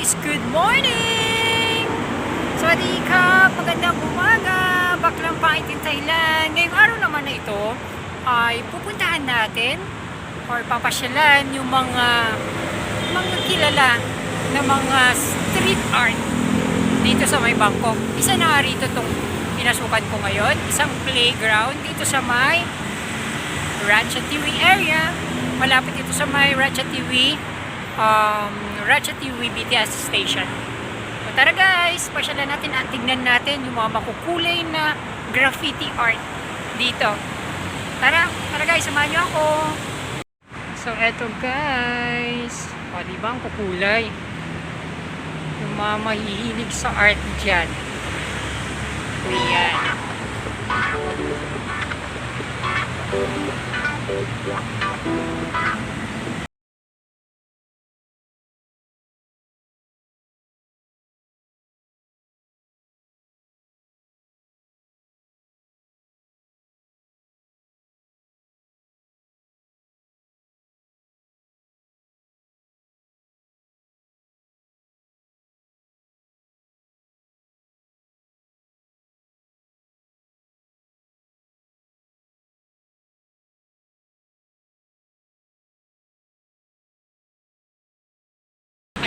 guys! Good morning! Swadika! Magandang umaga! Baklang Pangit in Thailand. Ngayong araw naman na ito ay pupuntahan natin or papasyalan yung mga kilala na mga street art dito sa may Bangkok. Isa na rito itong pinasukan ko ngayon. Isang playground dito sa may Ratchathawee area. Malapit ito sa may Ratchathawee BTS station. So tara guys, pasyalan natin at tignan natin yung mga makukulay na graffiti art dito. Tara guys, samahan nyo ako. So eto guys, o diba ang kukulay? Yung mga mahihilig sa art dyan. Ayan.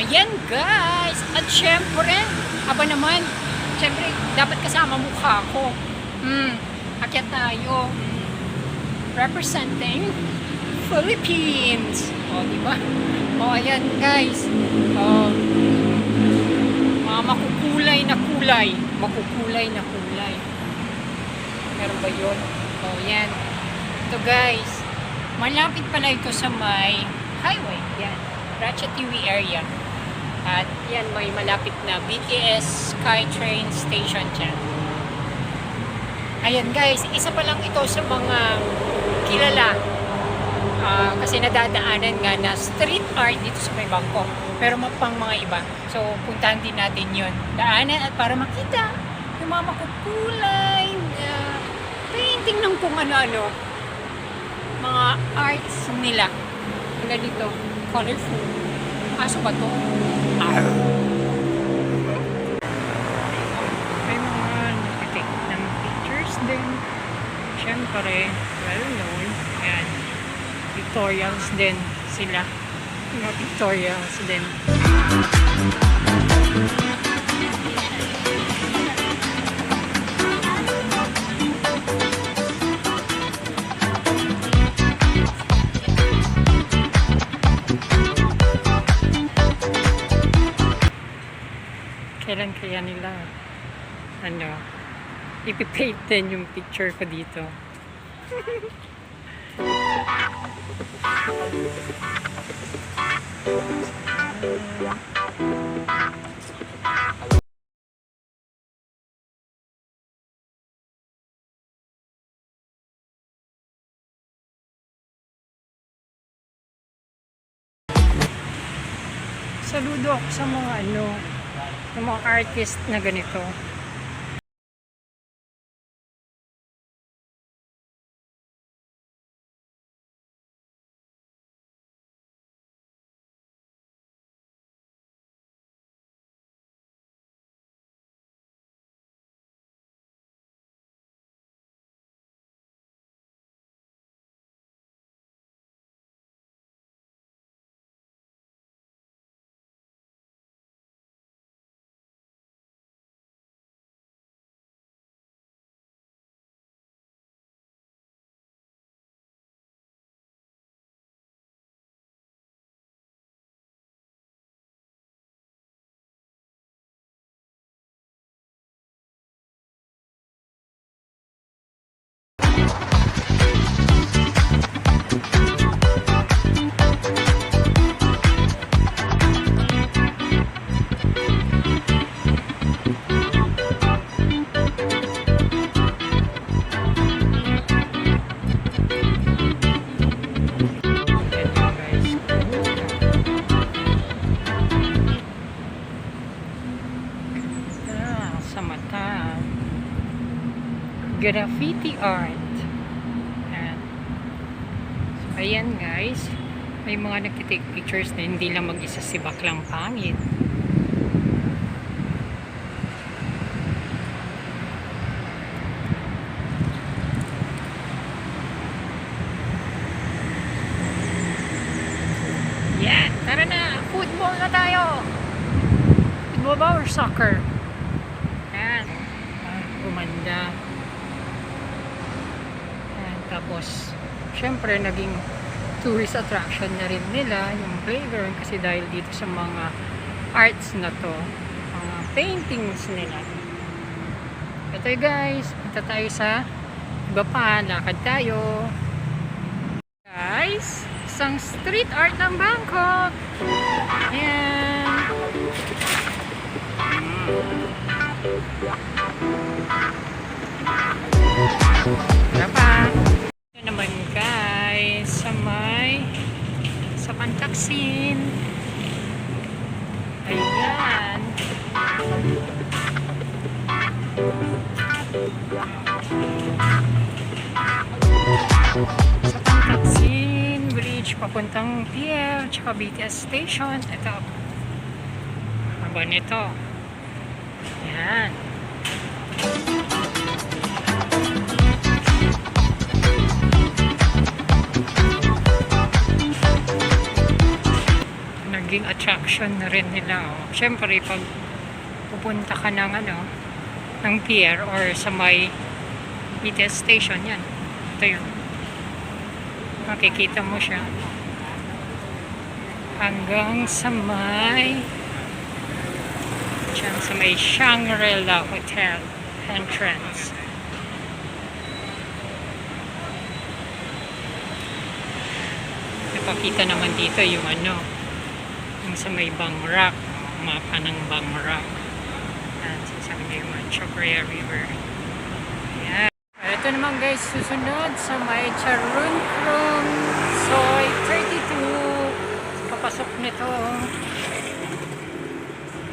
Ayan guys, at syempre, aba naman, syempre, dapat kasama mukha ko. Akyat tayo. Representing Philippines. O, diba? O, ayan guys. Mga makukulay na kulay. Makukulay na kulay. Meron ba yun? O, yan. Ito guys. Malapit pala ito sa may highway. Yan. Ratchathawee area. At yan, may malapit na BTS SkyTrain station dyan. Ayan guys, isa pa lang ito sa mga kilala. Kasi nadadaanan nga na street art dito sa may Bangkok. Pero pang mga iba. So, puntahan din natin yun. Daanan at para makita yung mga makukulay na painting ng kung ano-ano. Mga arts nila. Hanggang dito, colorful. Aso ba to? May mga nag-take ng pictures din. Siyempre, well known. Ayan. Pictorials din sila. Mga pictorials din. Kailan kaya nila ipipaint din yung picture ko dito. Saludo ako sa mga yung mga artist na ganito. Graffiti art. Ayan. So, ayan guys. May mga nagtitake pictures na hindi lang mag-isa si Baklang Pangit. na tayo. Football ba or soccer? Ayan. Gumanda. Ayan. Tapos, syempre, naging tourist attraction na rin nila yung playground kasi dahil dito sa mga arts na to, mga paintings nila. Ito guys, punta tayo sa iba pa, lakad tayo. Guys, isang street art ng Bangkok. Ayan. Wala pa. Ito naman guys, sa Pantaksin. Ayan. Sa Pantaksin Bridge papuntang pier tsaka BTS station. Ito. Haba nito. Ayan. Naging attraction na rin nila. Oh. Siyempre, pag pupunta ka ng pier or sa may BTS station, yan. Ito yun. Makikita mo siya. Hanggang sa may Shangri-La Hotel entrance. Napakita naman dito yung yung sa may Bangrak, mapa ng Bangrak. At sa may Chokrea River. Ayan. Ito naman guys, susunod sa may Charunkrung Soi 32. Papasok nito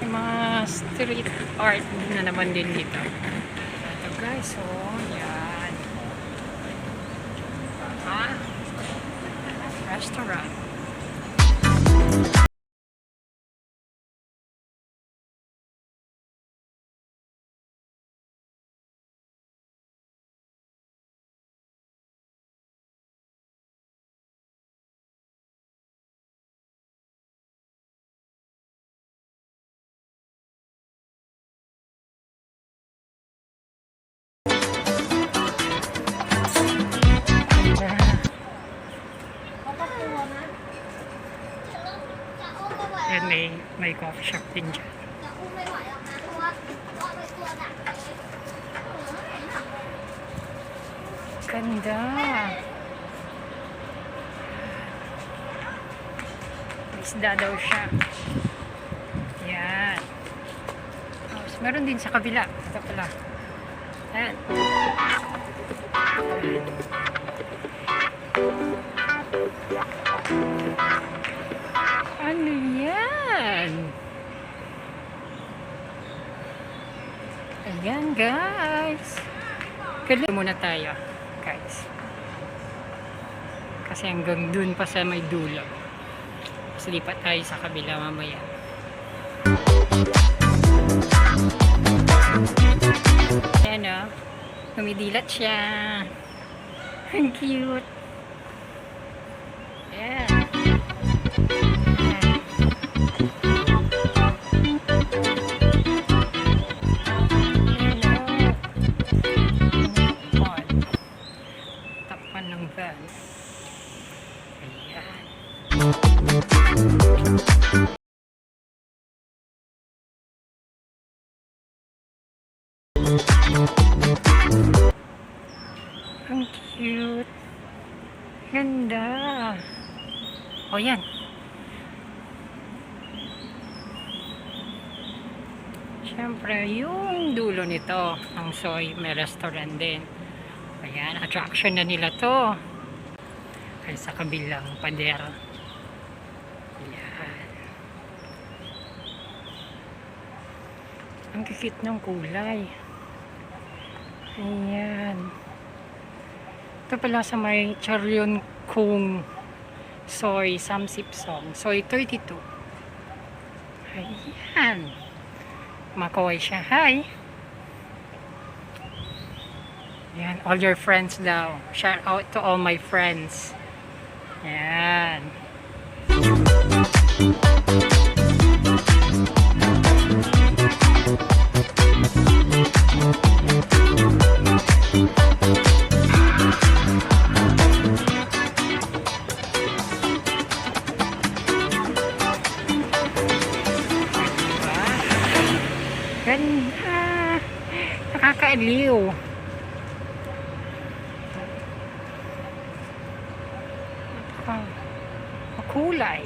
yung mga street art na naman din dito. Ito guys, yan. Restaurant. Yan, may coffee shop din dyan. Ganda. Isda daw siya. Yan. Tapos, meron din sa kabila. Ito pala. Yan. Ano yan? Ayan guys. Kali muna tayo guys. Kasi hanggang dun pa sa may dulo. Mas lipat tayo sa kabila mamaya. Ayan o. Kumidilat siya. Ang cute. Ayan. Ang cute. Ganda. O yan. Siyempre, yung dulo nito, ang Soi, may restaurant din. Ayan, attraction na nila to. Ay sa kabilang pader. Ayan. Ang kikit ng kulay. Ayan. Ito pala sa may Charunkrung Soi Samsipsong. Soi 32. Ayan. Makaway siya. Hi! Ayan. All your friends daw. Shout out to all my friends. Ayan. ganda. Nakakaaliw. Makulay.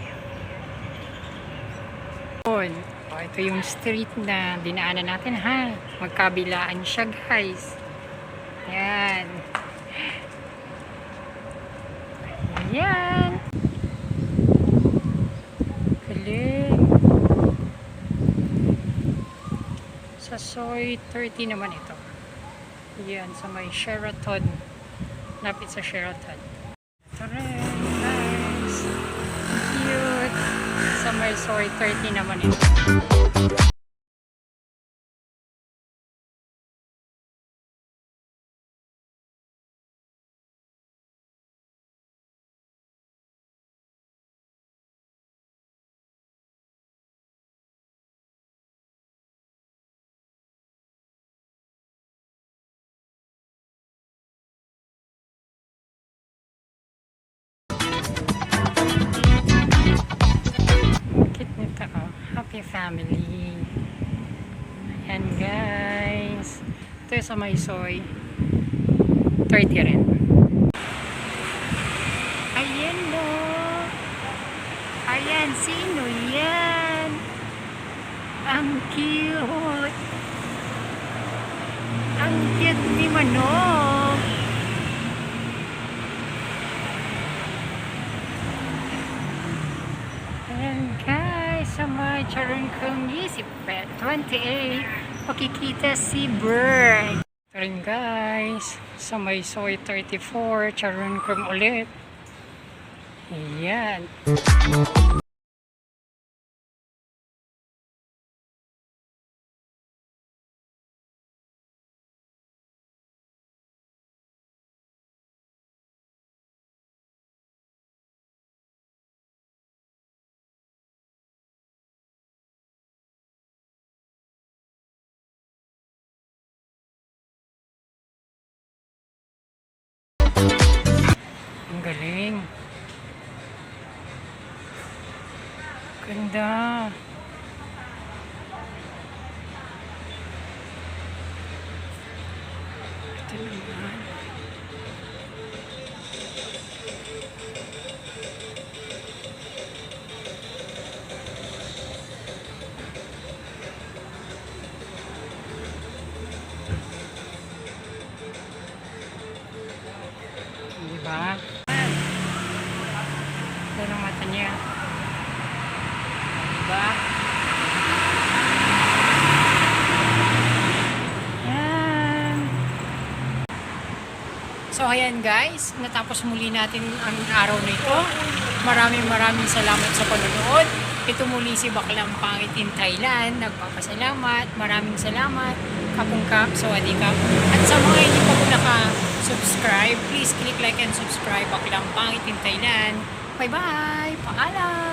Ito yung street na dinaanan natin ha. Magkabilaan siya guys. Ayan. Ayan. Galing. Sa Soy 30 naman ito. Ayan, sa may Sheraton. Lapit sa Sheraton. Ito rin, guys. Cute. Sa may Soy 30 naman ito. Happy family. Ayan guys. Ito yung sa may Soy 30 rin. Ayan no. Ayan, sino yan? Ang cute. Ang cute ni Manong. Ayan guys, sa may Charungkong Isip 28, makikita si Bird. Ito rin guys, sa may Soy 34, Charungkong ulit. Ayan. Ang galing. Ganda. Ito naman. Diba? Ito ang mata niya. Diba? Yan. So ayan guys, natapos muli natin ang araw na ito. Maraming salamat sa panonood. Ito muli si Baklang Pangit in Thailand. Nagpapasalamat. Maraming salamat. Kapungkap, sawadikap. At sa mga hindi pa po naka-subscribe, please click like and subscribe. Baklang Pangit in Thailand. Bye-bye! Paalam!